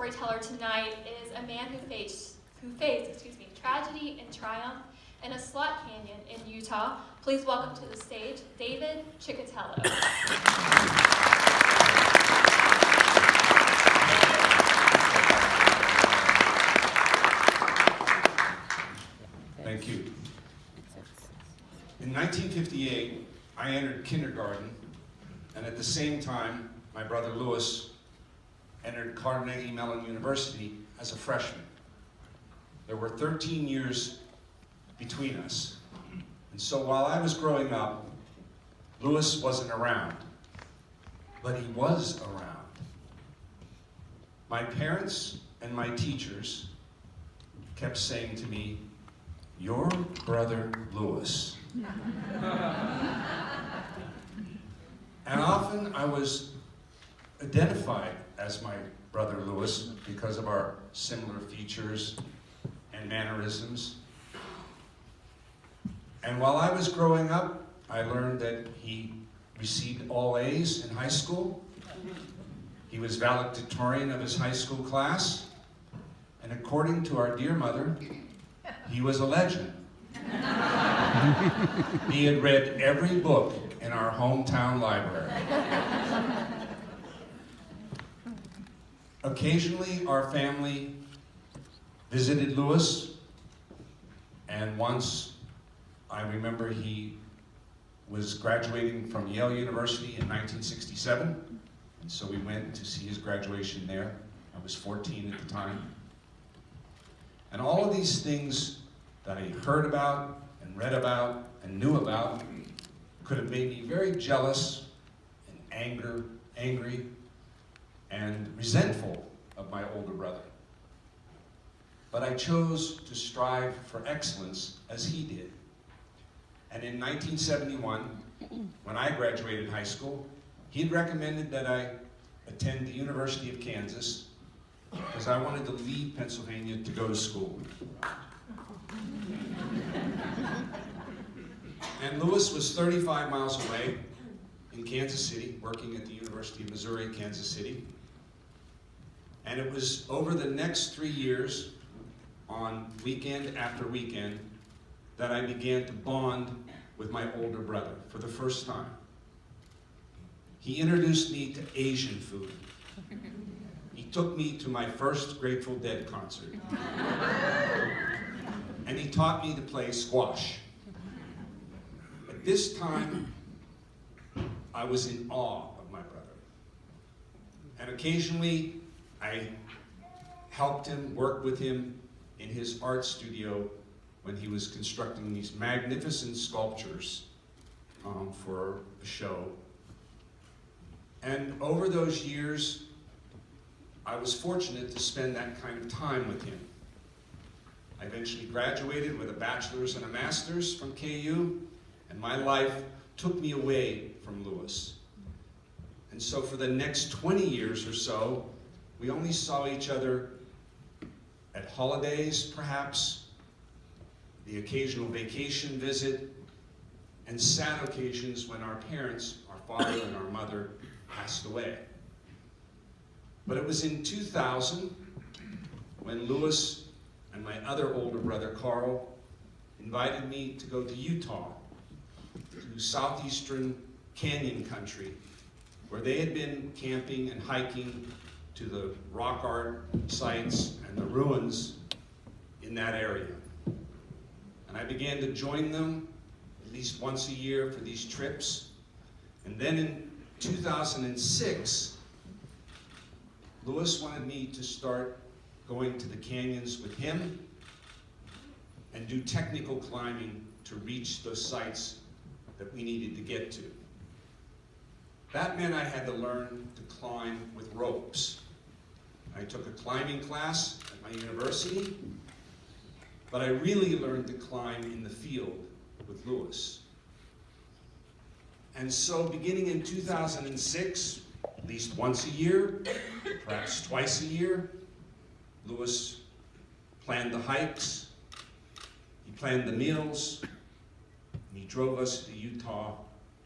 storyteller tonight is a man who faced tragedy and triumph in a slot canyon in Utah. Please welcome to the stage, David Cicotello. Thank you. In 1958, I entered kindergarten, and at the same time, my brother Louis entered Carnegie Mellon University as a freshman. There were 13 years between us. And so while I was growing up, Louis wasn't around, but he was around. My parents and my teachers kept saying to me, "Your brother Louis." And often I was identified as my brother Louis because of our similar features and mannerisms. And while I was growing up, I learned that he received all A's in high school. He was valedictorian of his high school class. And according to our dear mother, he was a legend. He had read every book in our hometown library. Occasionally, our family visited Louis, and once I remember he was graduating from Yale University in 1967, and so we went to see his graduation there. I was 14 at the time. And all of these things that I heard about and read about and knew about could have made me very jealous and angry and resentful of my older brother. But I chose to strive for excellence as he did. And in 1971, when I graduated high school, he had recommended that I attend the University of Kansas because I wanted to leave Pennsylvania to go to school. And Louis was 35 miles away in Kansas City, working at the University of Missouri, Kansas City. And it was over the next 3 years, on weekend after weekend, that I began to bond with my older brother for the first time. He introduced me to Asian food. He took me to my first Grateful Dead concert. And he taught me to play squash. At this time, I was in awe of my brother. And occasionally, I helped him, worked with him in his art studio when he was constructing these magnificent sculptures for a show. And over those years, I was fortunate to spend that kind of time with him. I eventually graduated with a bachelor's and a master's from KU, and my life took me away from Louis. And so for the next 20 years or so, we only saw each other at holidays, perhaps, the occasional vacation visit, and sad occasions when our parents, our father and our mother, passed away. But it was in 2000 when Louis and my other older brother, Carl, invited me to go to Utah, to southeastern canyon country, where they had been camping and hiking to the rock art sites and the ruins in that area. And I began to join them at least once a year for these trips. And then in 2006, Louis wanted me to start going to the canyons with him and do technical climbing to reach those sites that we needed to get to. That meant I had to learn to climb with ropes. I took a climbing class at my university, but I really learned to climb in the field with Louis. And so beginning in 2006, at least once a year, perhaps twice a year, Louis planned the hikes, he planned the meals, and he drove us to Utah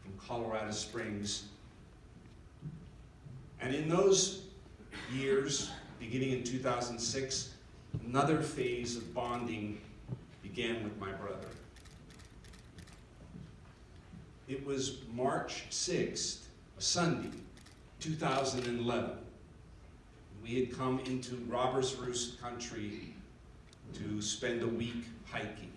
from Colorado Springs. And in those years, beginning in 2006, another phase of bonding began with my brother. It was March 6th, a Sunday, 2011. We had come into Robbers Roost country to spend a week hiking.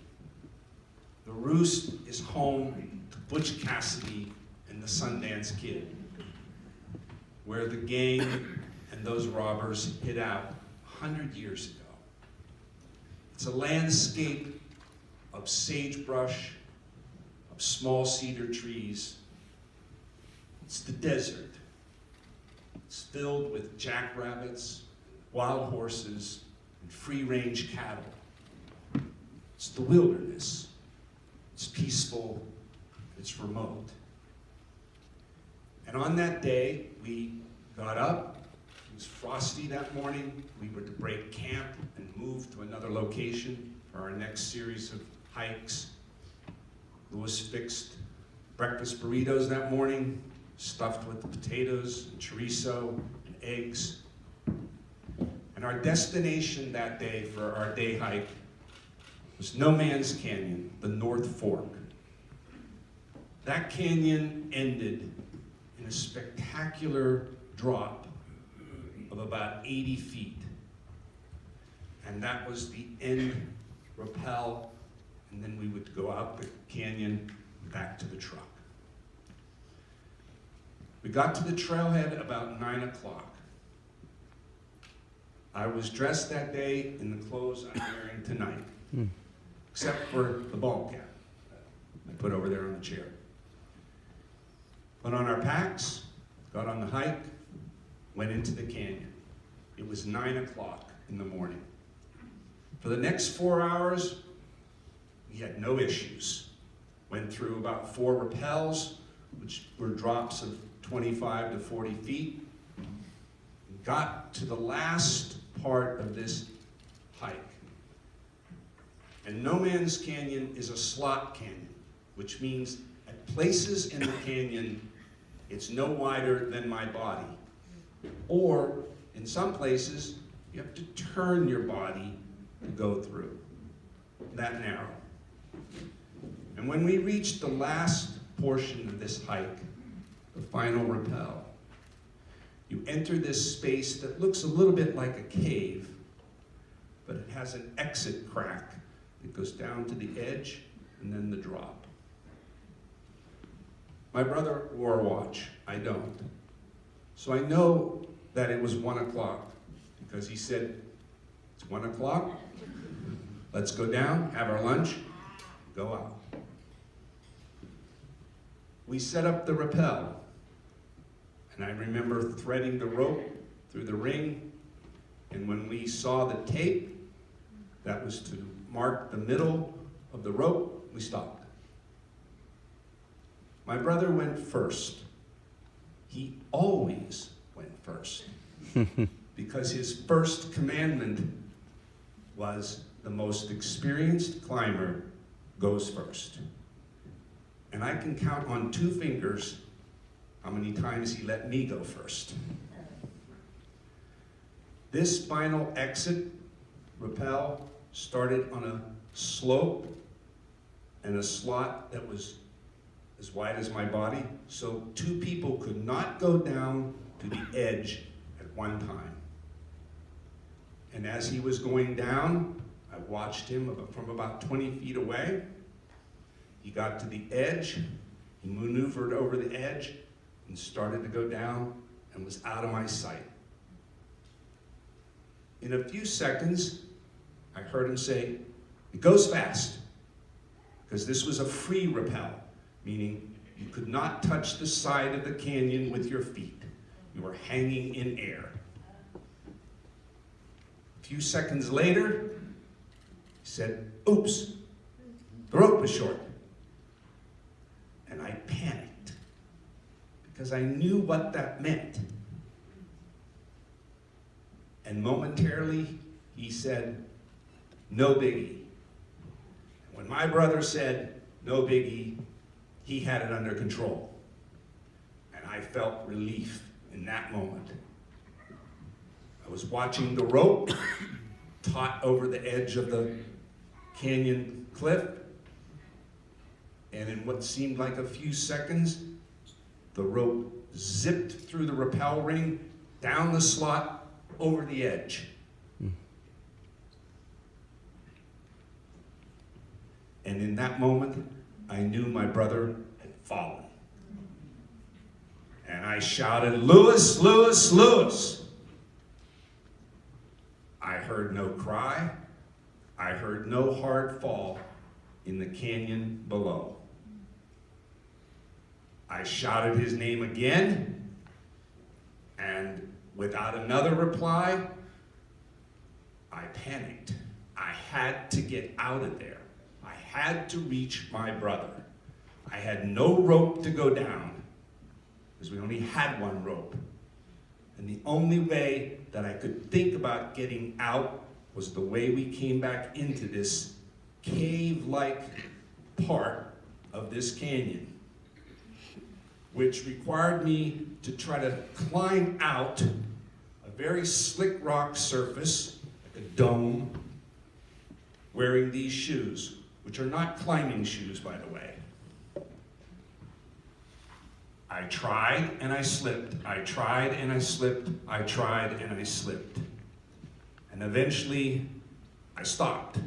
The Roost is home to Butch Cassidy and the Sundance Kid, where the gang and those robbers hid out 100 years ago. It's a landscape of sagebrush, of small cedar trees. It's the desert. It's filled with jackrabbits, wild horses, and free-range cattle. It's the wilderness. It's peaceful. It's remote. And on that day, we got up. It was frosty that morning. We were to break camp and move to another location for our next series of hikes. Louis fixed breakfast burritos that morning, stuffed with the potatoes and chorizo and eggs. And our destination that day for our day hike was No Man's Canyon, the North Fork. That canyon ended in a spectacular drop of about 80 feet. And that was the end rappel, and then we would go out the canyon back to the truck. We got to the trailhead about 9 o'clock. I was dressed that day in the clothes I'm wearing tonight, except for the ball cap I put over there on the chair. Put on our packs, got on the hike, went into the canyon. It was 9 o'clock in the morning. For the next 4 hours, we had no issues. Went through about 4 rappels, which were drops of 25 to 40 feet. Got to the last part of this hike. And No Man's Canyon is a slot canyon, which means at places in the canyon, it's no wider than my body. Or in some places, you have to turn your body to go through. That narrow. And when we reached the last portion of this hike, the final rappel, you enter this space that looks a little bit like a cave, but it has an exit crack that goes down to the edge and then the drop. My brother wore a watch. I don't. So I know that it was 1 o'clock because he said, "It's 1 o'clock. Let's go down, have our lunch, go out." We set up the rappel, and I remember threading the rope through the ring, and when we saw the tape, that was to mark the middle of the rope, we stopped. My brother went first. He always went first, because his first commandment was the most experienced climber goes first. And I can count on 2 fingers how many times he let me go first. This final exit rappel started on a slope and a slot that was as wide as my body, so 2 people could not go down to the edge at one time. And as he was going down, I watched him from about 20 feet away. He got to the edge, he maneuvered over the edge, and started to go down, and was out of my sight. In a few seconds, I heard him say, "It goes fast," because this was a free rappel, meaning you could not touch the side of the canyon with your feet. You were hanging in air. A few seconds later, he said, "Oops, the rope was short." And I panicked because I knew what that meant. And momentarily, he said, "No biggie." And when my brother said, "No biggie," he had it under control. And I felt relief in that moment. I was watching the rope taut over the edge of the canyon cliff, and in what seemed like a few seconds, the rope zipped through the rappel ring, down the slot, over the edge. And in that moment, I knew my brother had fallen. And I shouted, "Lewis, Lewis, Lewis!" I heard no cry. I heard no hard fall in the canyon below. I shouted his name again, and without another reply, I panicked. I had to get out of there. I had to reach my brother. I had no rope to go down, because we only had one rope. And the only way that I could think about getting out was the way we came back into this cave-like part of this canyon, which required me to try to climb out a very slick rock surface, like a dome, wearing these shoes, which are not climbing shoes, by the way. I tried and I slipped. I tried and I slipped. I tried and I slipped. And eventually, I stopped,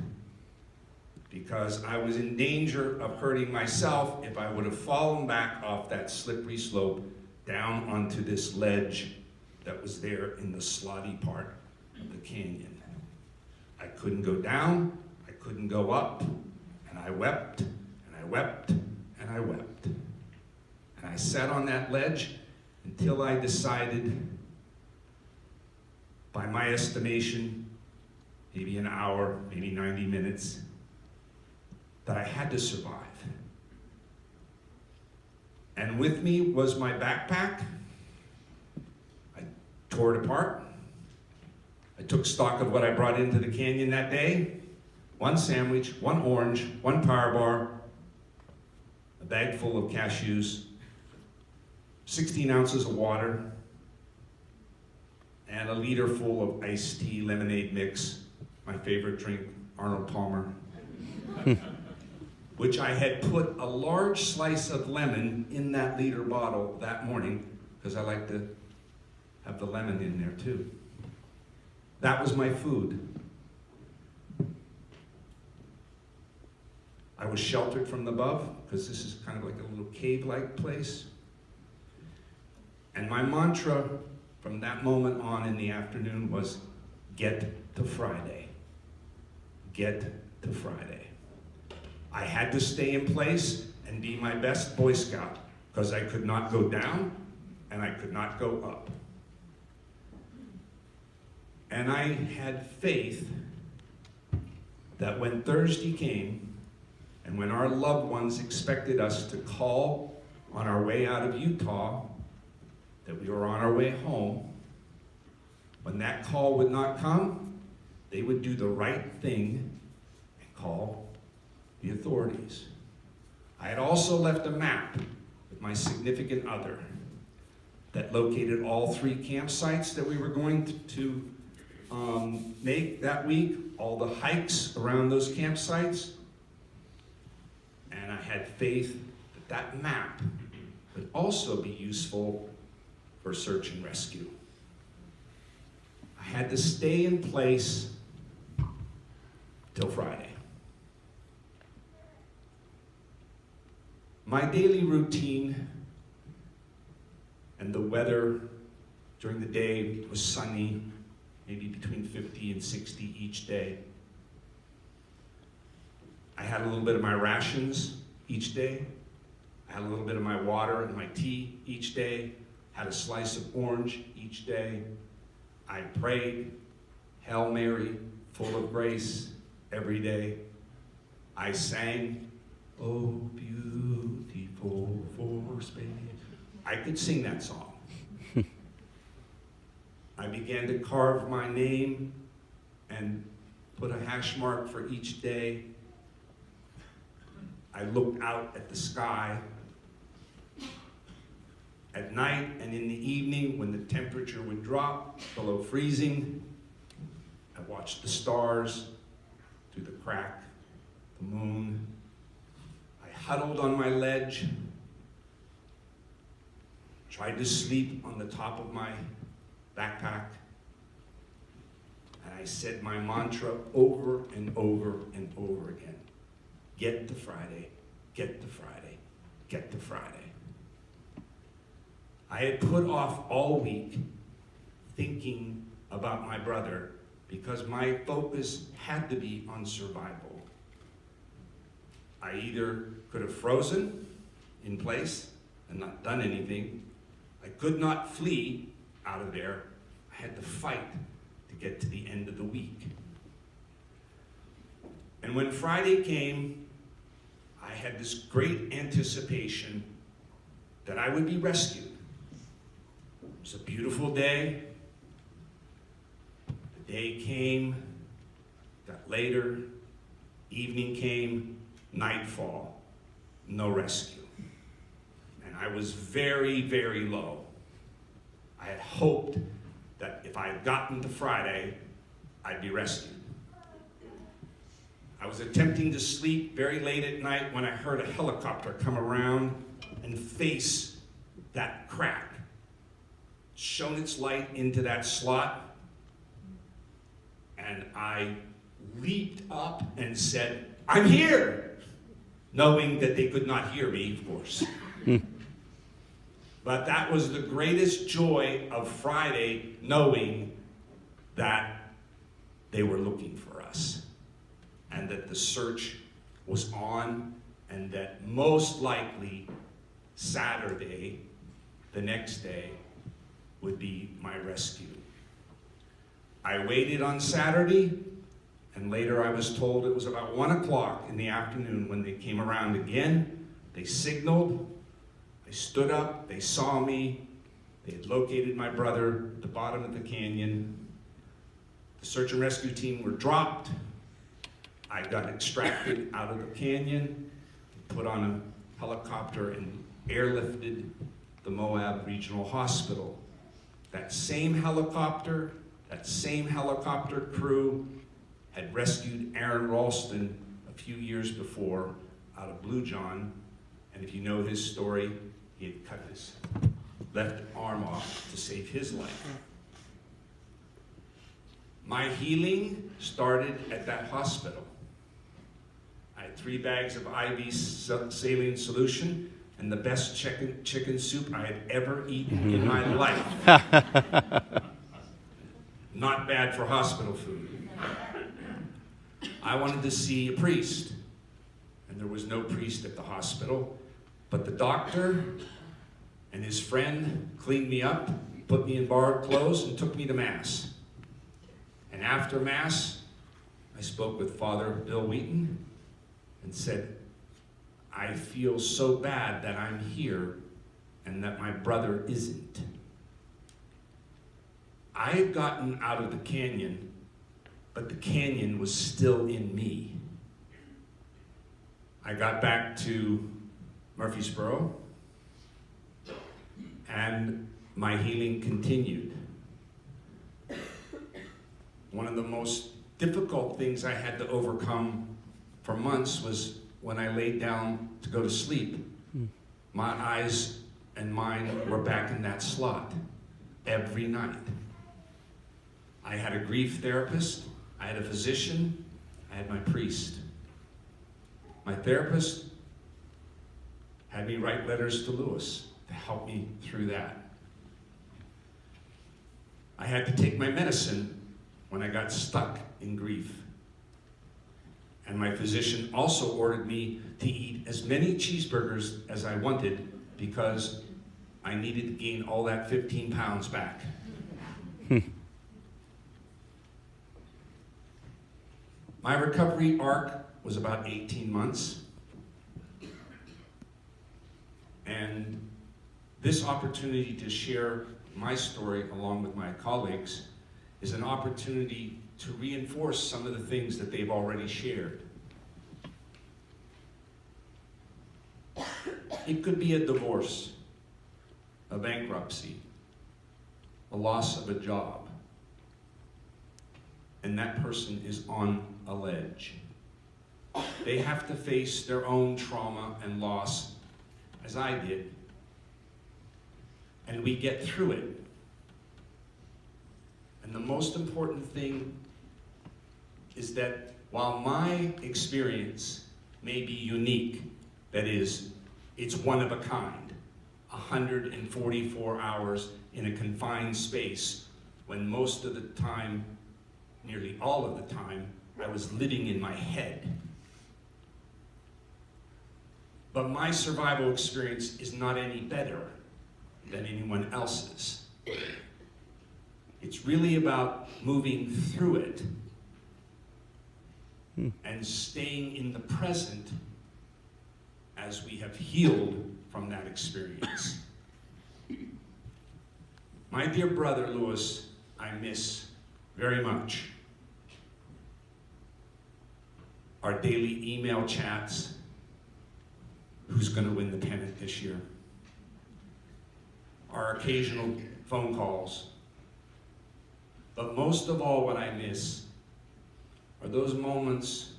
because I was in danger of hurting myself if I would have fallen back off that slippery slope down onto this ledge that was there in the slotty part of the canyon. I couldn't go down, I couldn't go up, and I wept, and I wept, and I wept. And I sat on that ledge until I decided, by my estimation, maybe an hour, maybe 90 minutes, that I had to survive. And with me was my backpack. I tore it apart. I took stock of what I brought into the canyon that day. 1 sandwich, 1 orange, 1 power bar, a bag full of cashews, 16 ounces of water, and a liter full of iced tea lemonade mix, my favorite drink, Arnold Palmer, which I had put a large slice of lemon in that liter bottle that morning, because I like to have the lemon in there too. That was my food. I was sheltered from above, because this is kind of like a little cave-like place. And my mantra from that moment on in the afternoon was, get to Friday. Get to Friday. I had to stay in place and be my best Boy Scout, because I could not go down and I could not go up. And I had faith that when Thursday came, and when our loved ones expected us to call on our way out of Utah, that we were on our way home, when that call would not come, they would do the right thing and call the authorities. I had also left a map with my significant other that located all 3 campsites that we were going to make that week, all the hikes around those campsites. And I had faith that that map would also be useful for search and rescue. I had to stay in place till Friday. My daily routine and the weather during the day was sunny, maybe between 50 and 60 each day. I had a little bit of my rations each day. I had a little bit of my water and my tea each day. Had a slice of orange each day. I prayed, Hail Mary, full of grace, every day. I sang, "Oh, beautiful for Spain." I could sing that song. I began to carve my name and put a hash mark for each day. I looked out at the sky, At night and in the evening, when the temperature would drop below freezing, I watched the stars through the crack, the moon. I huddled on my ledge, tried to sleep on the top of my backpack, and I said my mantra over and over and over again. Get to Friday, get to Friday, get to Friday. I had put off all week thinking about my brother because my focus had to be on survival. I either could have frozen in place and not done anything. I could not flee out of there. I had to fight to get to the end of the week. And when Friday came, I had this great anticipation that I would be rescued. It was a beautiful day. The day came, got later, evening came, nightfall, no rescue. And I was very, very low. I had hoped that if I had gotten to Friday, I'd be rescued. I was attempting to sleep very late at night when I heard a helicopter come around and face that crack. Shone its light into that slot, and I leaped up and said, "I'm here!" Knowing that they could not hear me, of course. But that was the greatest joy of Friday, knowing that they were looking for us, and that the search was on, and that most likely Saturday, the next day, would be my rescue. I waited on Saturday, and later I was told it was about 1 o'clock in the afternoon when they came around again. They signaled, they stood up, they saw me, they had located my brother at the bottom of the canyon. The search and rescue team were dropped. I got extracted out of the canyon, put on a helicopter and airlifted the Moab Regional Hospital. That same helicopter crew had rescued Aaron Ralston a few years before out of Blue John, and if you know his story, he had cut his left arm off to save his life. My healing started at that hospital. I had 3 bags of IV saline solution and the best chicken soup I had ever eaten in my life. Not bad for hospital food. I wanted to see a priest, and there was no priest at the hospital, but the doctor and his friend cleaned me up, put me in borrowed clothes, and took me to Mass. And after Mass, I spoke with Father Bill Wheaton and said, I feel so bad that I'm here and that my brother isn't. I had gotten out of the canyon, but the canyon was still in me. I got back to Murfreesboro, and my healing continued. One of the most difficult things I had to overcome for months was when I laid down to go to sleep. My eyes and mind were back in that slot every night. I had a grief therapist, I had a physician, I had my priest. My therapist had me write letters to Lewis to help me through that. I had to take my medicine when I got stuck in grief. And my physician also ordered me to eat as many cheeseburgers as I wanted because I needed to gain all that 15 pounds back. My recovery arc was about 18 months. And this opportunity to share my story along with my colleagues is an opportunity to reinforce some of the things that they've already shared. It could be a divorce. a bankruptcy, a loss of a job, and that person is on a ledge. They have to face their own trauma and loss, as I did, and we get through it. And the most important thing is that while my experience may be unique, that is, it's one of a kind, 144 hours in a confined space, when most of the time, nearly all of the time, I was living in my head. But my survival experience is not any better than anyone else's. It's really about moving through it and staying in the present as we have healed from that experience. My dear brother, Louis, I miss very much. Our daily email chats, who's going to win the pennant this year? Our occasional phone calls. But most of all, what I miss are those moments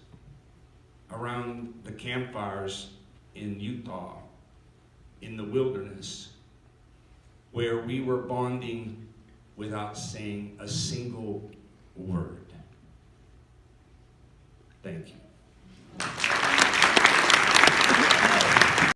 around the campfires in Utah, in the wilderness, where we were bonding without saying a single word. Thank you.